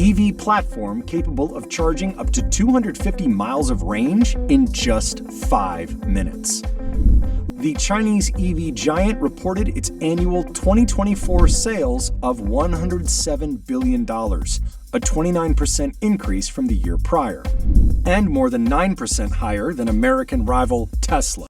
EV platform capable of charging up to 250 miles of range in just 5 minutes. The Chinese EV giant reported its annual 2024 sales of $107 billion, a 29% increase from the year prior, and more than 9% higher than American rival Tesla.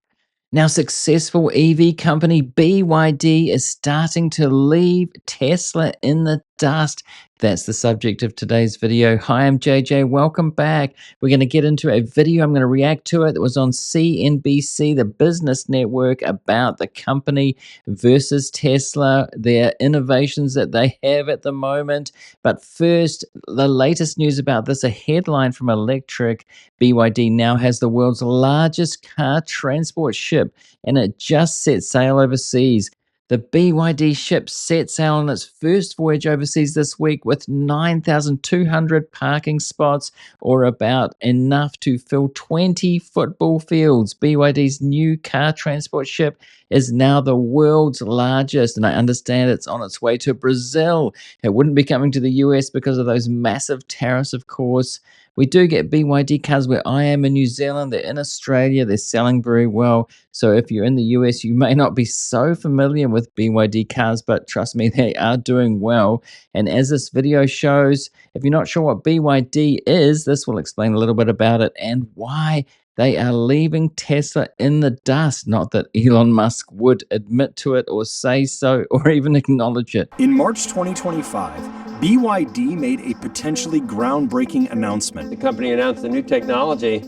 Now, successful EV company BYD is starting to leave Tesla in the dust. That's the subject of today's video. Hi, I'm JJ. Welcome back. We're going to get into a video. I'm going to react to it that was on CNBC, the business network, about the company versus Tesla, their innovations that they have at the moment. But first, the latest news about this, a headline from Electric. BYD now has the world's largest car transport ship, and it just set sail overseas. The BYD ship set sail on its first voyage overseas this week with 9,200 parking spots, or about enough to fill 20 football fields. BYD's new car transport ship is now the world's largest, and I understand it's on its way to Brazil. It wouldn't be coming to the US because of those massive tariffs, of course. We do get BYD cars where I am in New Zealand. They're in Australia. They're selling very well. So if you're in the US, you may not be so familiar with BYD cars, but trust me, they are doing well. And as this video shows, if you're not sure what BYD is, this will explain a little bit about it and why they are leaving Tesla in the dust. Not that Elon Musk would admit to it or say so or even acknowledge it. In March 2025, BYD made a potentially groundbreaking announcement. The company announced a new technology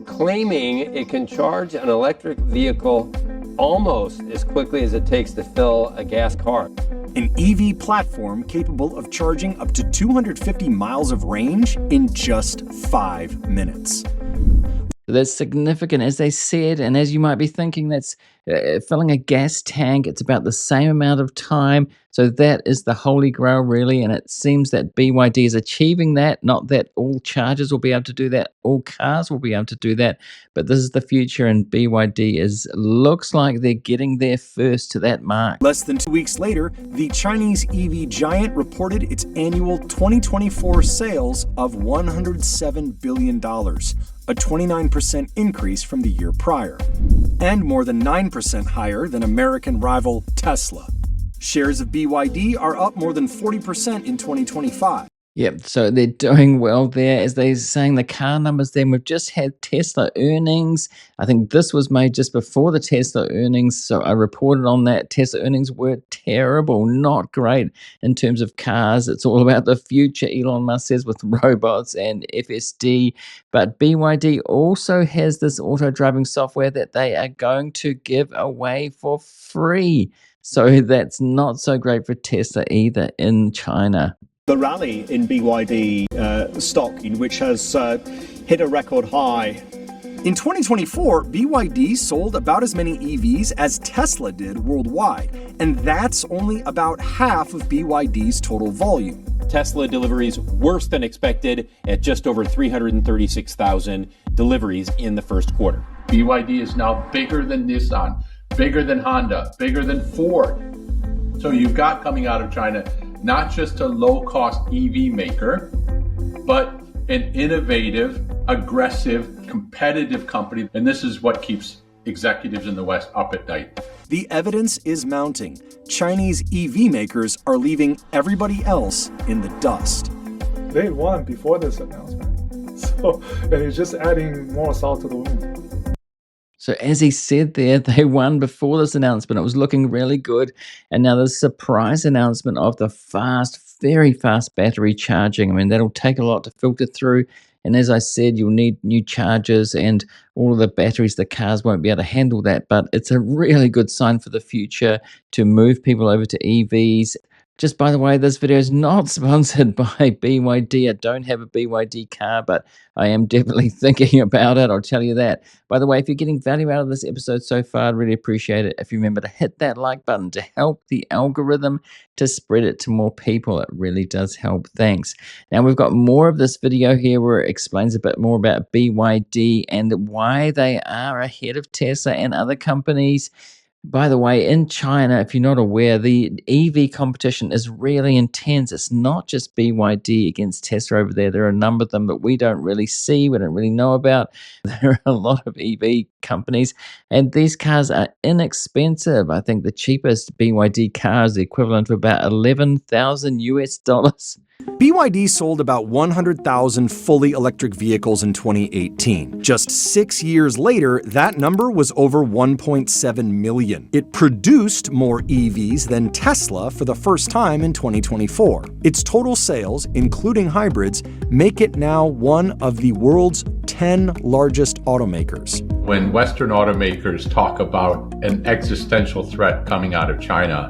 claiming it can charge an electric vehicle almost as quickly as it takes to fill a gas car. An EV platform capable of charging up to 250 miles of range in just 5 minutes. That's significant, as they said, and as you might be thinking, that's filling a gas tank. It's about the same amount of time. So that is the holy grail, really, and it seems that BYD is achieving that. Not that all chargers will be able to do that, all cars will be able to do that, but this is the future, and BYD looks like they're getting there first to that mark. Less than 2 weeks later, the Chinese EV giant reported its annual 2024 sales of $107 billion, a 29% increase from the year prior, and more than 9% higher than American rival Tesla. Shares of BYD are up more than 40% in 2025. Yep, so they're doing well there. As they're saying, the car numbers then, we've just had Tesla earnings. I think this was made just before the Tesla earnings, so I reported on that. Tesla earnings were terrible, not great in terms of cars. It's all about the future, Elon Musk says, with robots and FSD. But BYD also has this auto-driving software that they are going to give away for free. So that's not so great for Tesla either in China. The rally in BYD stock, which has hit a record high. In 2024, BYD sold about as many EVs as Tesla did worldwide, and that's only about half of BYD's total volume. Tesla deliveries worse than expected at just over 336,000 deliveries in the first quarter. BYD is now bigger than Nissan, bigger than Honda, bigger than Ford. So you've got coming out of China not just a low-cost EV maker, but an innovative, aggressive, competitive company. And this is what keeps executives in the West up at night. The evidence is mounting. Chinese EV makers are leaving everybody else in the dust. They won before this announcement. So, and it's just adding more salt to the wound. So as he said there, they won before this announcement. It was looking really good. And now the surprise announcement of the very fast battery charging. I mean, that'll take a lot to filter through. And as I said, you'll need new chargers and all of the batteries. The cars won't be able to handle that. But it's a really good sign for the future to move people over to EVs. Just by the way, this video is not sponsored by BYD. I don't have a BYD car, but I am definitely thinking about it. I'll tell you that. By the way, if you're getting value out of this episode so far, I'd really appreciate it if you remember to hit that like button to help the algorithm to spread it to more people. It really does help. Thanks. Now, we've got more of this video here where it explains a bit more about BYD and why they are ahead of Tesla and other companies. By the way, in China, if you're not aware, the EV competition is really intense. It's not just BYD against Tesla over there. There are a number of them that we don't really see, we don't really know about. There are a lot of EV companies, and these cars are inexpensive. I think the cheapest BYD car is the equivalent of about 11,000 US dollars. BYD sold about 100,000 fully electric vehicles in 2018. Just 6 years later, that number was over 1.7 million. It produced more EVs than Tesla for the first time in 2024. Its total sales, including hybrids, make it now one of the world's 10 largest automakers. When Western automakers talk about an existential threat coming out of China,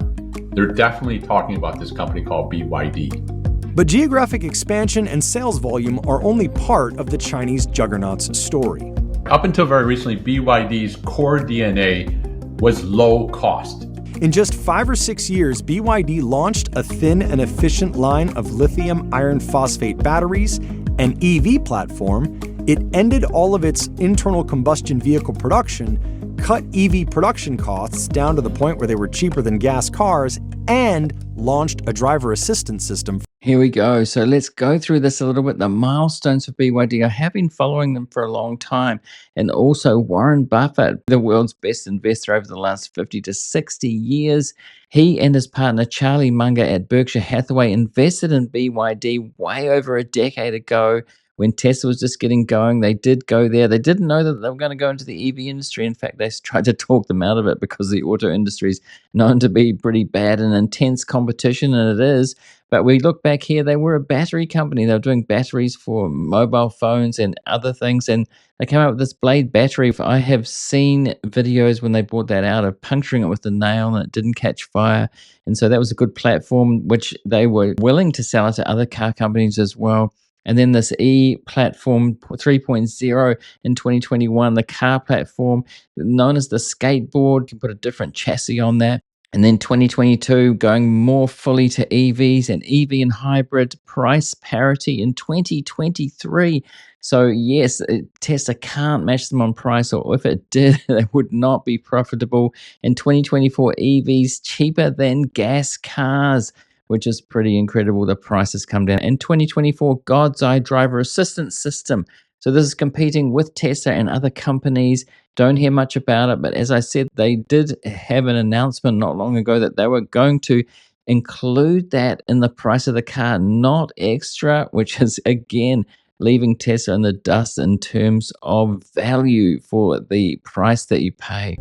they're definitely talking about this company called BYD. But geographic expansion and sales volume are only part of the Chinese juggernaut's story. Up until very recently, BYD's core DNA was low cost. In just 5 or 6 years, BYD launched a thin and efficient line of lithium iron phosphate batteries, an EV platform. It ended all of its internal combustion vehicle production, cut EV production costs down to the point where they were cheaper than gas cars, and launched a driver assistance system. Here we go. So let's go through this a little bit. The milestones for BYD. I have been following them for a long time. And also Warren Buffett, the world's best investor over the last 50 to 60 years. He and his partner Charlie Munger at Berkshire Hathaway invested in BYD way over a decade ago. When Tesla was just getting going, they did go there. They didn't know that they were going to go into the EV industry. In fact, they tried to talk them out of it because the auto industry is known to be pretty bad and intense competition, and it is. But we look back here, they were a battery company. They were doing batteries for mobile phones and other things, and they came out with this Blade battery. I have seen videos when they brought that out of puncturing it with a nail and it didn't catch fire. And so that was a good platform, which they were willing to sell it to other car companies as well. And then this e-platform 3.0 in 2021, the car platform known as the skateboard, you can put a different chassis on that. And then 2022, going more fully to EVs and EV and hybrid price parity in 2023. So yes, Tesla can't match them on price, or if it did, they would not be profitable. In 2024, EVs cheaper than gas cars, which is pretty incredible. The prices come down. In 2024, God's Eye driver assistance system. So this is competing with Tesla and other companies. Don't hear much about it, but as I said, they did have an announcement not long ago that they were going to include that in the price of the car, not extra, which is again leaving Tesla in the dust in terms of value for the price that you pay.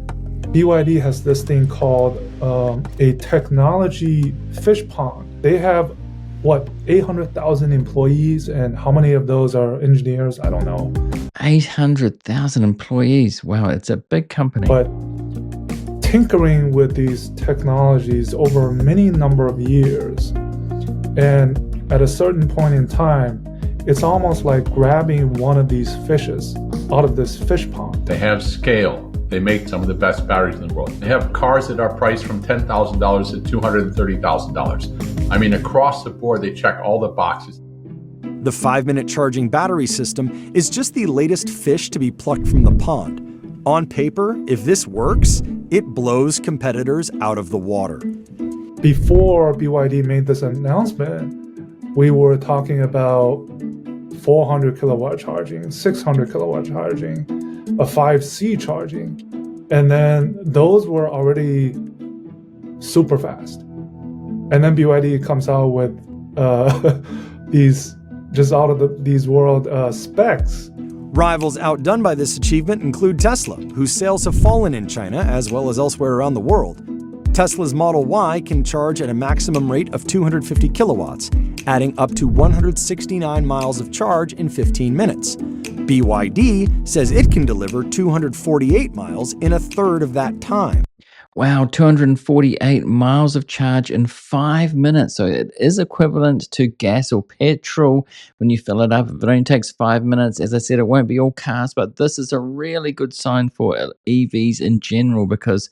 BYD has this thing called a technology fish pond. They have, 800,000 employees, and how many of those are engineers? I don't know. 800,000 employees. Wow, it's a big company. But tinkering with these technologies over many number of years, and at a certain point in time, it's almost like grabbing one of these fishes out of this fish pond. They have scale. They make some of the best batteries in the world. They have cars that are priced from $10,000 to $230,000. I mean, across the board, they check all the boxes. The 5-minute charging battery system is just the latest fish to be plucked from the pond. On paper, if this works, it blows competitors out of the water. Before BYD made this announcement, we were talking about 400 kilowatt charging, 600 kilowatt charging, a 5C charging, and then those were already super fast. And then BYD comes out with these just out of these world specs. Rivals outdone by this achievement include Tesla, whose sales have fallen in China as well as elsewhere around the world. Tesla's Model Y can charge at a maximum rate of 250 kilowatts, adding up to 169 miles of charge in 15 minutes. BYD says it can deliver 248 miles in a third of that time. Wow, 248 miles of charge in 5 minutes. So it is equivalent to gas or petrol when you fill it up. If it only takes 5 minutes, as I said, it won't be all cars, but this is a really good sign for EVs in general because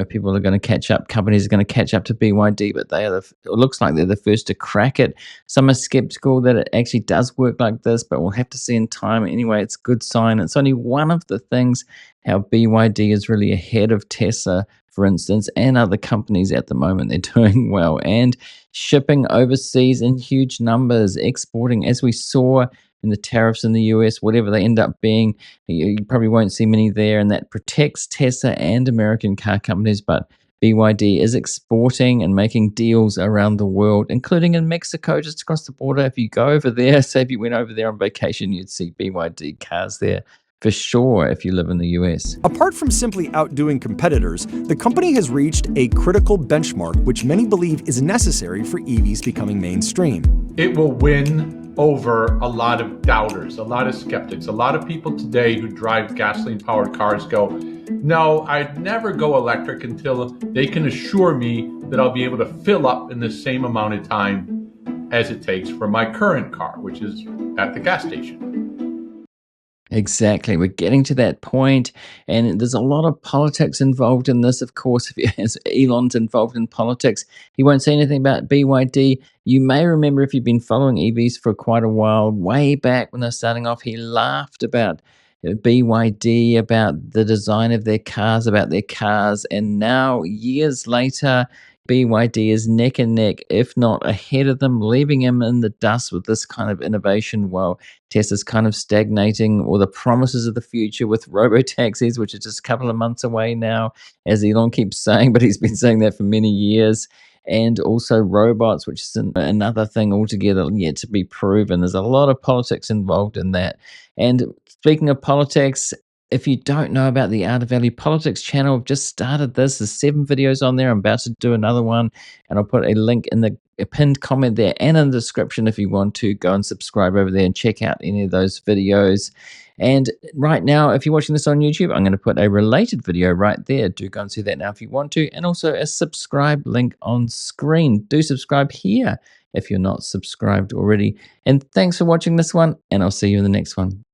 people are going to catch up, companies are going to catch up to BYD, but it looks like they're the first to crack it. Some are skeptical that it actually does work like this, but we'll have to see in time. Anyway, it's a good sign. It's only one of the things how BYD is really ahead of Tesla, for instance, and other companies at the moment. They're doing well and shipping overseas in huge numbers, exporting, as we saw in the tariffs in the US, whatever they end up being. You probably won't see many there, and that protects Tesla and American car companies. But BYD is exporting and making deals around the world, including in Mexico, just across the border. If you go over there, say if you went over there on vacation, you'd see BYD cars there for sure if you live in the US. Apart from simply outdoing competitors, the company has reached a critical benchmark which many believe is necessary for EVs becoming mainstream. It will win over a lot of doubters, a lot of skeptics. A lot of people today who drive gasoline-powered cars go, no, I'd never go electric until they can assure me that I'll be able to fill up in the same amount of time as it takes for my current car, which is at the gas station. Exactly. We're getting to that point, and there's a lot of politics involved in this. Of course, if Elon's involved in politics, he won't say anything about BYD. You may remember, if you've been following EVs for quite a while, way back when they're starting off, he laughed about BYD, about the design of their cars, and now, years later, BYD is neck and neck, if not ahead of them, leaving him in the dust with this kind of innovation, while Tesla's kind of stagnating, or the promises of the future with robo-taxis, which are just a couple of months away now, as Elon keeps saying, but he's been saying that for many years. And also robots, which is another thing altogether yet to be proven. There's a lot of politics involved in that. And speaking of politics, if you don't know about the Art of Value Politics channel, I've just started this. There's 7 videos on there. I'm about to do another one, and I'll put a link in the pinned comment there and in the description if you want to go and subscribe over there and check out any of those videos. And right now, if you're watching this on YouTube, I'm going to put a related video right there. Do go and see that now if you want to, and also a subscribe link on screen. Do subscribe here if you're not subscribed already. And thanks for watching this one, and I'll see you in the next one.